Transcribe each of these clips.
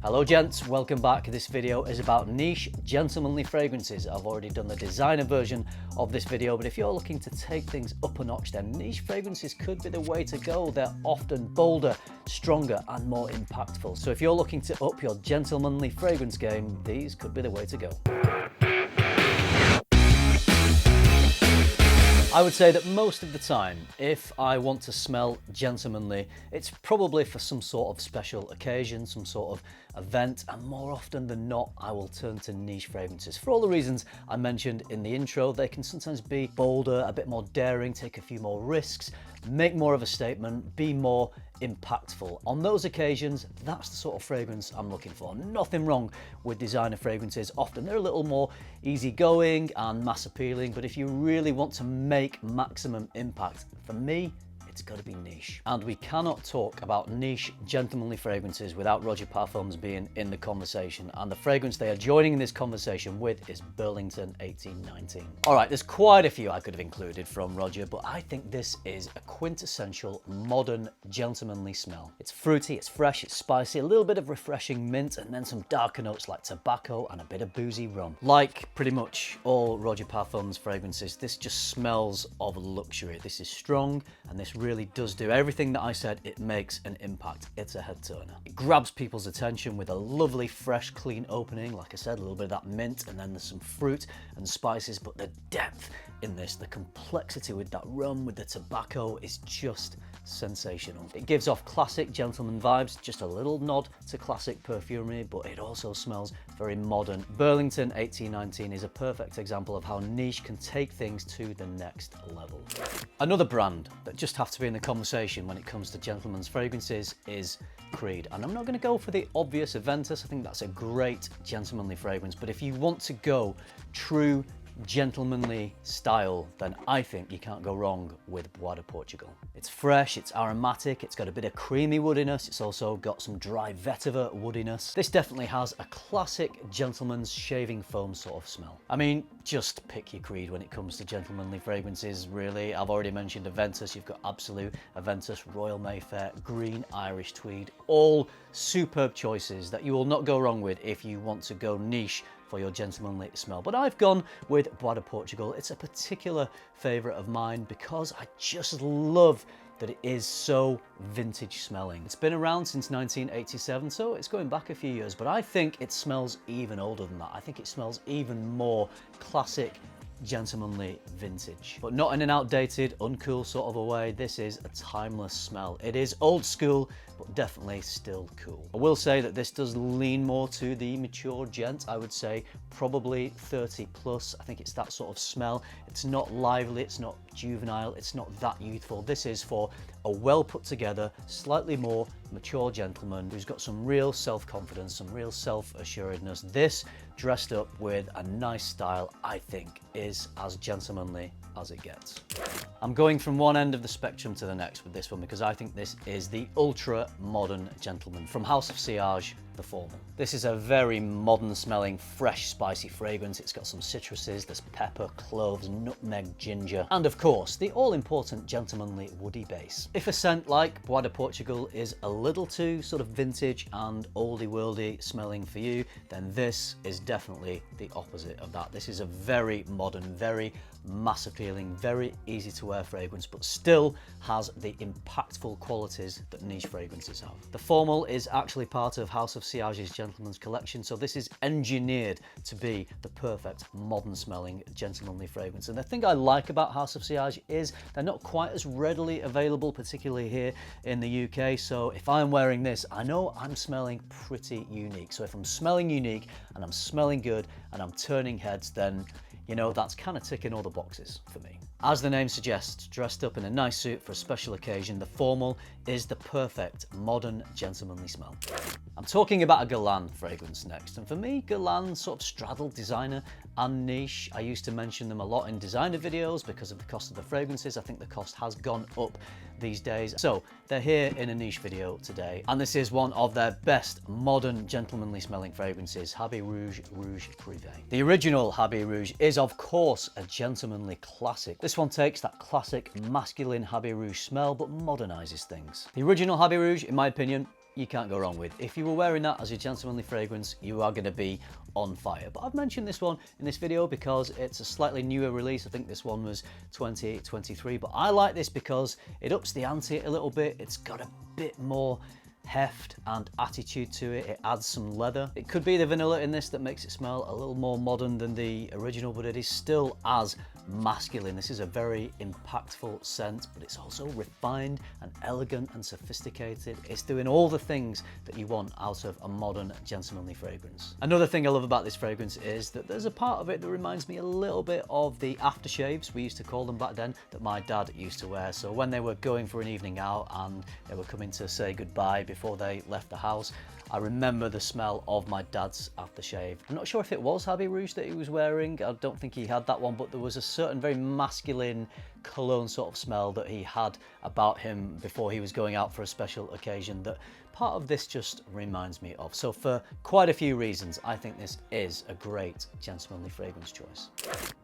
Hello gents, welcome back. This video is about niche gentlemanly fragrances. I've already done the designer version of this video, but if you're looking to take things up a notch, then niche fragrances could be the way to go. They're often bolder, stronger and more impactful. So if you're looking to up your gentlemanly fragrance game, these could be the way to go. I would say that most of the time, if I want to smell gentlemanly, it's probably for some sort of special occasion, some sort of event, and more often than not, I will turn to niche fragrances. For all the reasons I mentioned in the intro, they can sometimes be bolder, a bit more daring, take a few more risks, make more of a statement, be more impactful. On those occasions, that's the sort of fragrance I'm looking for. Nothing wrong with designer fragrances. Often they're a little more easygoing and mass appealing, but if you really want to make maximum impact, for me, it's got to be niche. And we cannot talk about niche gentlemanly fragrances without Roja Parfums being in the conversation. And the fragrance they are joining in this conversation with is Burlington 1819. All right, there's quite a few I could have included from Roja, but I think this is a quintessential modern gentlemanly smell. It's fruity, it's fresh, it's spicy, a little bit of refreshing mint, and then some darker notes like tobacco and a bit of boozy rum. Like pretty much all Roja Parfums fragrances, this just smells of luxury. This is strong, and this really does do everything that I said. It makes an impact. It's a head turner. It grabs people's attention with a lovely, fresh, clean opening. Like I said, a little bit of that mint, and then there's some fruit and spices, but the depth in this, the complexity with that rum, with the tobacco is just sensational. It gives off classic gentleman vibes, just a little nod to classic perfumery, but it also smells very modern. Burlington 1819 is a perfect example of how niche can take things to the next level. Another brand that just have to be in the conversation when it comes to gentlemen's fragrances is Creed. And I'm not going to go for the obvious AVENTUS. I think that's a great gentlemanly fragrance, but if you want to go true gentlemanly style, then I think you can't go wrong with Bois de Portugal. It's fresh, it's aromatic, it's got a bit of creamy woodiness, it's also got some dry vetiver woodiness. This definitely has a classic gentleman's shaving foam sort of smell. I mean, just pick your Creed when it comes to gentlemanly fragrances, really. I've already mentioned AVENTUS, you've got Absolute, AVENTUS, Royal Mayfair, Green, Irish Tweed, all superb choices that you will not go wrong with if you want to go niche for your gentlemanly smell. But I've gone with Bois de Portugal. It's a particular favourite of mine because I just love that it is so vintage smelling. It's been around since 1987, so it's going back a few years, but I think it smells even older than that. I think it smells even more classic, gentlemanly vintage, but not in an outdated, uncool sort of a way. This is a timeless smell. It is old school, but definitely still cool. I will say that this does lean more to the mature gent. I would say probably 30 plus. I think it's that sort of smell. It's not lively, it's not juvenile, it's not that youthful. This is for a well put together, slightly more mature gentleman who's got some real self-confidence, some real self-assuredness. This dressed up with a nice style, I think, is as gentlemanly as it gets. I'm going from one end of the spectrum to the next with this one because I think this is the ultra modern gentleman from House of Sillage, the Formal. This is a very modern smelling, fresh, spicy fragrance. It's got some citruses, there's pepper, cloves, nutmeg, ginger, and of course, the all-important gentlemanly woody base. If a scent like Bois de Portugal is a little too sort of vintage and oldie-worldy smelling for you, then this is definitely the opposite of that. This is a very modern, very mass appealing, very easy to wear fragrance, but still has the impactful qualities that niche fragrances have. The Formal is actually part of House of Sillage's Gentleman's Collection, so this is engineered to be the perfect modern smelling gentlemanly fragrance. And the thing I like about House of Sillage is they're not quite as readily available, particularly here in the UK. So if I'm wearing this, I know I'm smelling pretty unique. So if I'm smelling unique and I'm smelling good and I'm turning heads, then you know, that's kind of ticking all the boxes for me. As the name suggests, dressed up in a nice suit for a special occasion, the Formal is the perfect modern gentlemanly smell. I'm talking about a Guerlain fragrance next, and for me, Guerlain sort of straddled designer and niche. I used to mention them a lot in designer videos because of the cost of the fragrances. I think the cost has gone up these days. So they're here in a niche video today, and this is one of their best modern gentlemanly smelling fragrances, Habit Rouge, Rouge Prive. The original Habit Rouge is of course a gentlemanly classic. This one takes that classic masculine Habit Rouge smell but modernizes things. The original Habit Rouge, in my opinion, you can't go wrong with. If you were wearing that as your gentlemanly fragrance, you are going to be on fire. But I've mentioned this one in this video because it's a slightly newer release. I think this one was 2023, but I like this because it ups the ante a little bit. It's got a bit more heft and attitude to it. It adds some leather. It could be the vanilla in this that makes it smell a little more modern than the original, but it is still as masculine. This is a very impactful scent, but it's also refined and elegant and sophisticated. It's doing all the things that you want out of a modern gentlemanly fragrance. Another thing I love about this fragrance is that there's a part of it that reminds me a little bit of the aftershaves, we used to call them back then, that my dad used to wear. So when they were going for an evening out and they were coming to say goodbye before they left the house, I remember the smell of my dad's aftershave. I'm not sure if it was Habit Rouge that he was wearing. I don't think he had that one, but there was a certain very masculine cologne sort of smell that he had about him before he was going out for a special occasion that part of this just reminds me of. So for quite a few reasons, I think this is a great gentlemanly fragrance choice.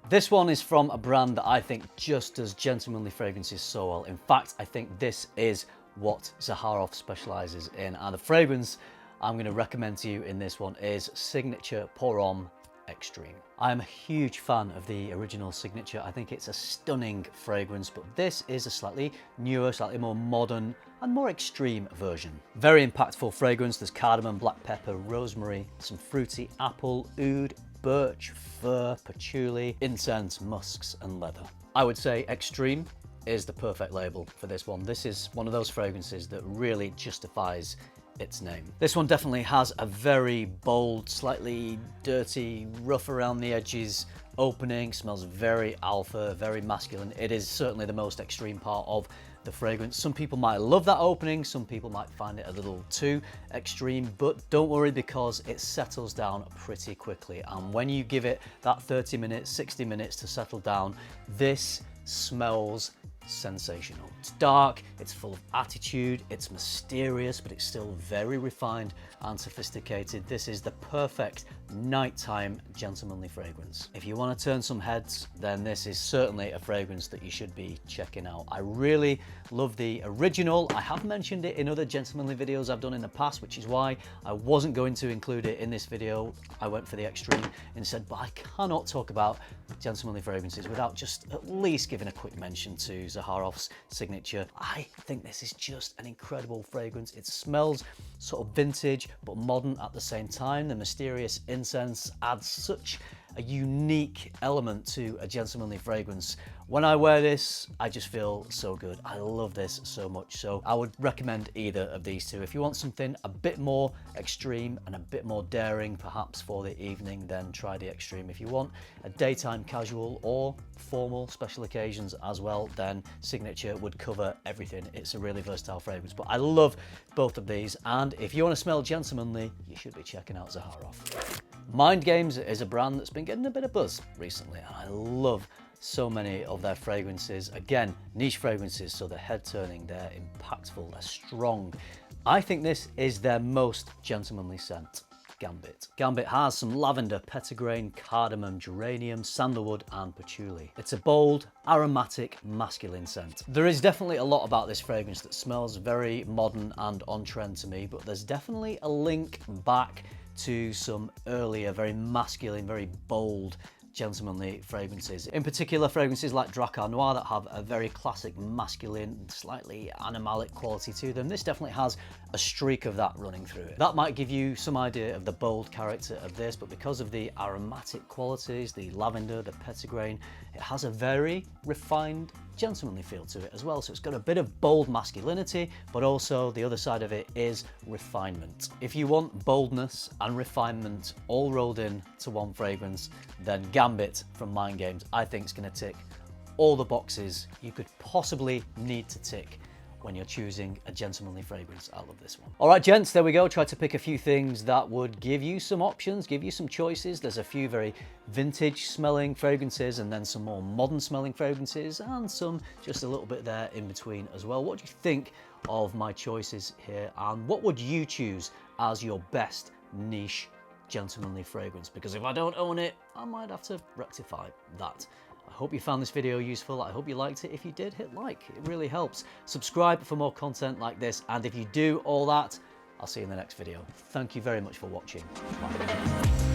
This one is from a brand that I think just does gentlemanly fragrances so well. In fact, I think this is what Zaharoff specializes in, and the fragrance I'm going to recommend to you in this one is Signature Pour Homme Extreme. I'm a huge fan of the original Signature. I think it's a stunning fragrance, but this is a slightly newer, slightly more modern and more extreme version. Very impactful fragrance. There's cardamom, black pepper, rosemary, some fruity apple, oud, birch, fir, patchouli, incense, musks and leather. I would say extreme is the perfect label for this one. This is one of those fragrances that really justifies its name. This one definitely has a very bold, slightly dirty, rough around the edges opening. Smells very alpha, very masculine. It is certainly the most extreme part of the fragrance. Some people might love that opening, some people might find it a little too extreme, but don't worry because it settles down pretty quickly. And when you give it that 30 minutes, 60 minutes to settle down, this smells sensational. It's dark, it's full of attitude, it's mysterious, but it's still very refined and sophisticated. This is the perfect nighttime gentlemanly fragrance. If you want to turn some heads, then this is certainly a fragrance that you should be checking out. I really love the original. I have mentioned it in other gentlemanly videos I've done in the past, which is why I wasn't going to include it in this video. I went for the extreme instead, but I cannot talk about gentlemanly fragrances without just at least giving a quick mention to Zaharoff's Signature. I think this is just an incredible fragrance. It smells sort of vintage but modern at the same time. The mysterious incense adds such a unique element to a gentlemanly fragrance. When I wear this, I just feel so good. I love this so much. So I would recommend either of these two. If you want something a bit more extreme and a bit more daring, perhaps for the evening, then try the extreme. If you want a daytime casual or formal special occasions as well, then Signature would cover everything. It's a really versatile fragrance, but I love both of these. And if you want to smell gentlemanly, you should be checking out Zaharoff. Mind Games is a brand that's been getting a bit of buzz recently, and I love so many of their fragrances. Again, niche fragrances, so they're head turning, they're impactful, they're strong. I think this is their most gentlemanly scent, Gambit. Gambit has some lavender, petitgrain, cardamom, geranium, sandalwood and patchouli. It's a bold, aromatic, masculine scent. There is definitely a lot about this fragrance that smells very modern and on trend to me, but there's definitely a link back to some earlier, very masculine, very bold, gentlemanly fragrances. In particular, fragrances like Drakkar Noir that have a very classic masculine, slightly animalic quality to them. This definitely has a streak of that running through it. That might give you some idea of the bold character of this, but because of the aromatic qualities, the lavender, the petitgrain, it has a very refined, gentlemanly feel to it as well. So it's got a bit of bold masculinity, but also the other side of it is refinement. If you want boldness and refinement all rolled in to one fragrance, then Gambit from Mind Games I think is going to tick all the boxes you could possibly need to tick when you're choosing a gentlemanly fragrance. I love this one. All right, gents, there we go. Tried to pick a few things that would give you some options, give you some choices. There's a few very vintage smelling fragrances and then some more modern smelling fragrances and some just a little bit there in between as well. What do you think of my choices here? And what would you choose as your best niche gentlemanly fragrance? Because if I don't own it, I might have to rectify that. I hope you found this video useful. I hope you liked it. If you did, hit like. It really helps. Subscribe for more content like this. And if you do all that, I'll see you in the next video. Thank you very much for watching. Bye.